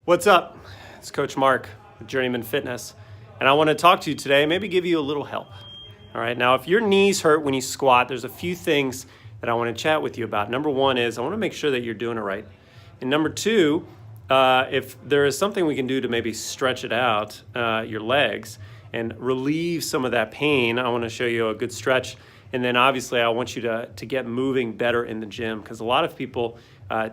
What's up? It's Coach Mark with Journeyman Fitness, and I want to talk to you today, maybe give you a little help. All right, now if your knees hurt when you squat, there's a few things that I want to chat with you about. Number one is I want to make sure that you're doing it right. And number two, if there is something we can do to maybe stretch it out, your legs, and relieve some of that pain, I want to show you a good stretch. And then obviously I want you to get moving better in the gym, because a lot of people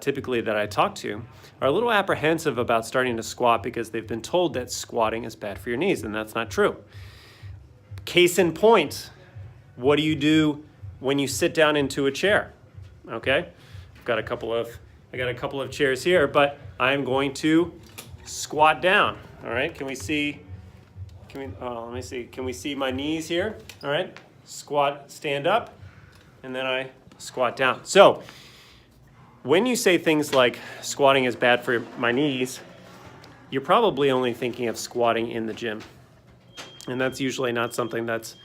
typically that I talk to are a little apprehensive about starting to squat because they've been told that squatting is bad for your knees, and that's not true. Case in point, what do you do when you sit down into a chair? Okay, I got a couple of chairs here, but I'm going to squat down. All right, let me see, can we see my knees here? All right, squat, stand up, and then I squat down. So when you say things like squatting is bad for my knees, you're probably only thinking of squatting in the gym. And that's usually not something that's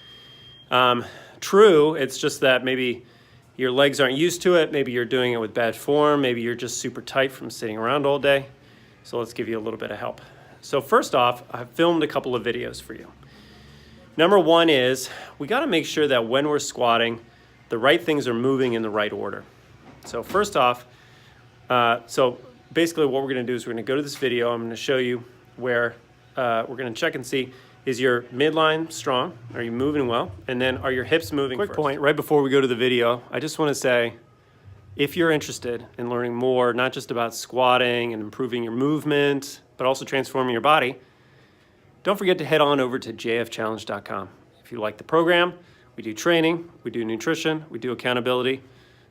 true. It's just that maybe your legs aren't used to it. Maybe you're doing it with bad form. Maybe you're just super tight from sitting around all day. So let's give you a little bit of help. So first off, I've filmed a couple of videos for you. Number one is we got to make sure that when we're squatting, the right things are moving in the right order. So first off, so basically what we're going to do is we're going to go to this video. I'm going to show you where we're going to check and see, is your midline strong? Are you moving well? And then are your hips moving first? Quick point, right before we go to the video, I just want to say, if you're interested in learning more, not just about squatting and improving your movement, but also transforming your body, don't forget to head on over to jfchallenge.com. If you like the program, we do training, we do nutrition, we do accountability,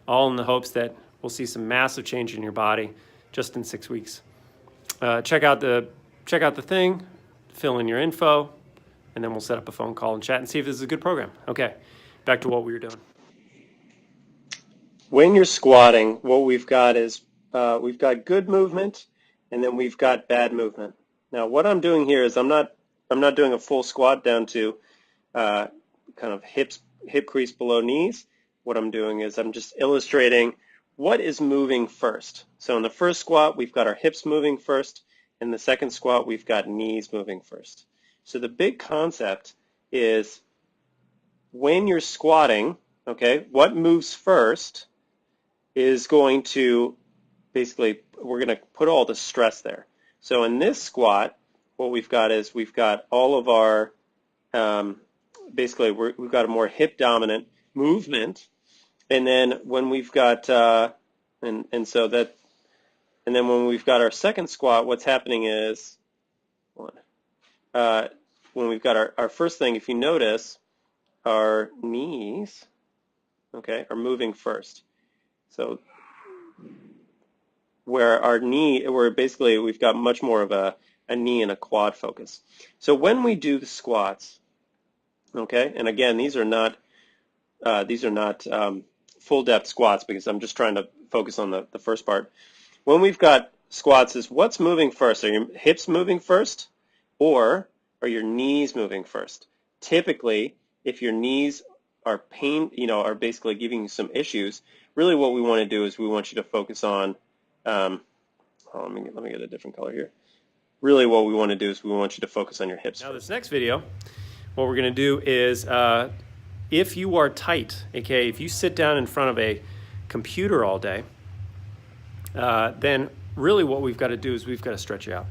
all in the hopes that we'll see some massive change in your body just in 6 weeks. Check out the thing, fill in your info, and then we'll set up a phone call and chat and see if this is a good program. Okay, back to what we were doing. When you're squatting, what we've got is we've got good movement, and then we've got bad movement. Now, what I'm doing here is I'm not doing a full squat down to kind of hip crease below knees. What I'm doing is I'm just illustrating what is moving first. So in the first squat, we've got our hips moving first. In the second squat, we've got knees moving first. So the big concept is when you're squatting, okay, what moves first is going to basically, we're going to put all the stress there. So in this squat, what we've got is we've got all of our, basically we've got a more hip dominant movement. And then when we've got, and then when we've got our second squat, what's happening is, when we've got our first thing, if you notice, our knees, okay, are moving first. So where basically we've got much more of a knee and a quad focus. So when we do the squats, okay, and again, these are not full depth squats because I'm just trying to focus on the first part. When we've got squats, is what's moving first? Are your hips moving first, or are your knees moving first? Typically, if your knees are are basically giving you some issues, really what we want to do is we want you to focus on, let me get a different color here. Really what we want to do is we want you to focus on your hips first. Now this next video, what we're going to do is, if you are tight, okay, if you sit down in front of a computer all day, then really what we've got to do is we've got to stretch you out.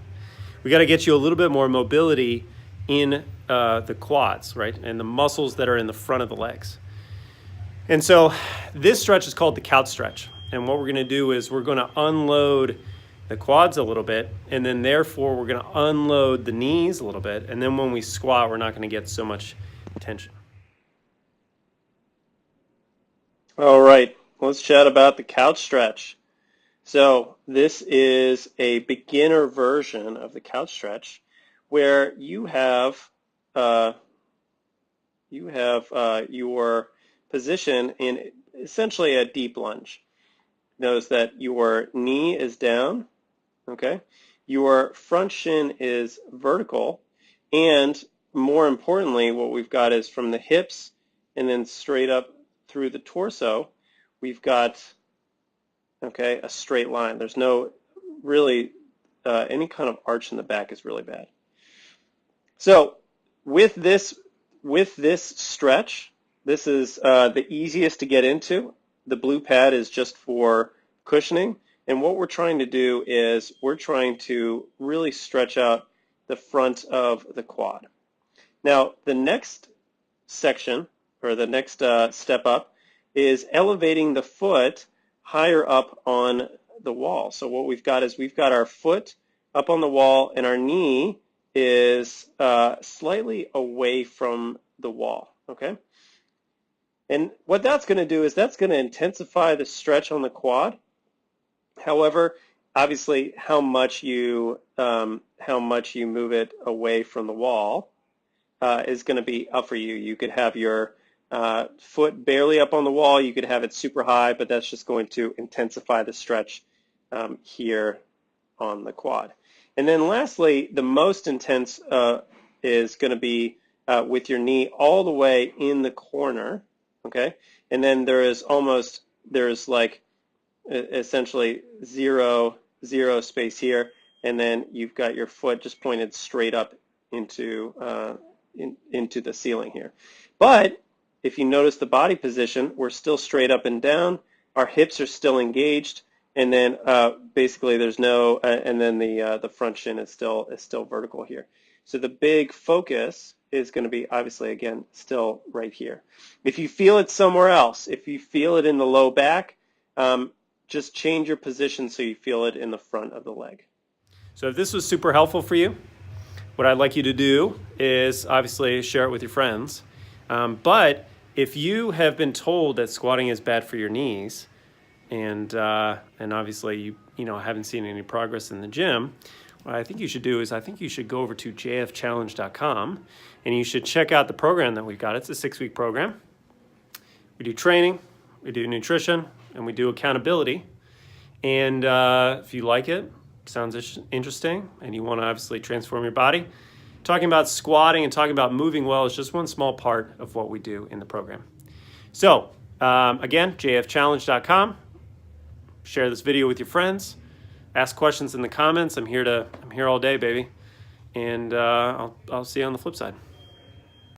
We got to get you a little bit more mobility in the quads, right, and the muscles that are in the front of the legs. And so this stretch is called the couch stretch. And what we're going to do is we're going to unload the quads a little bit, and then therefore we're going to unload the knees a little bit. And then when we squat, we're not going to get so much tension. All right, let's chat about the couch stretch. So this is a beginner version of the couch stretch where you have your position in essentially a deep lunge. Notice that your knee is down, okay? Your front shin is vertical, and more importantly, what we've got is from the hips and then straight up through the torso, we've got, okay, a straight line. There's no really any kind of arch in the back is really bad. So with this stretch, this is the easiest to get into. The blue pad is just for cushioning. And what we're trying to do is we're trying to really stretch out the front of the quad. Now, the next section, or the next step up, is elevating the foot higher up on the wall. So what we've got is we've got our foot up on the wall, and our knee is slightly away from the wall, okay? And what that's going to do is that's going to intensify the stretch on the quad. However, obviously, how much you move it away from the wall is going to be up for you. You could have your foot barely up on the wall. You could have it super high, but that's just going to intensify the stretch here on the quad. And then lastly, the most intense is going to be with your knee all the way in the corner, okay? And then there's like essentially zero space here, and then you've got your foot just pointed straight up into the ceiling here. But if you notice the body position, we're still straight up and down. Our hips are still engaged. And then basically there's no, and then the front shin is still vertical here. So the big focus is going to be obviously again still right here. If you feel it somewhere else, if you feel it in the low back, just change your position so you feel it in the front of the leg. So if this was super helpful for you, what I'd like you to do is obviously share it with your friends. But if you have been told that squatting is bad for your knees, and obviously you haven't seen any progress in the gym, what I think you should do is I think you should go over to jfchallenge.com and you should check out the program that we've got. It's a 6-week program. We do training, we do nutrition, and we do accountability. And if you like it, sounds interesting, and you want to obviously transform your body, talking about squatting and talking about moving well is just one small part of what we do in the program. So again, jfchallenge.com. Share this video with your friends. Ask questions in the comments. I'm here all day, baby. And I'll see you on the flip side.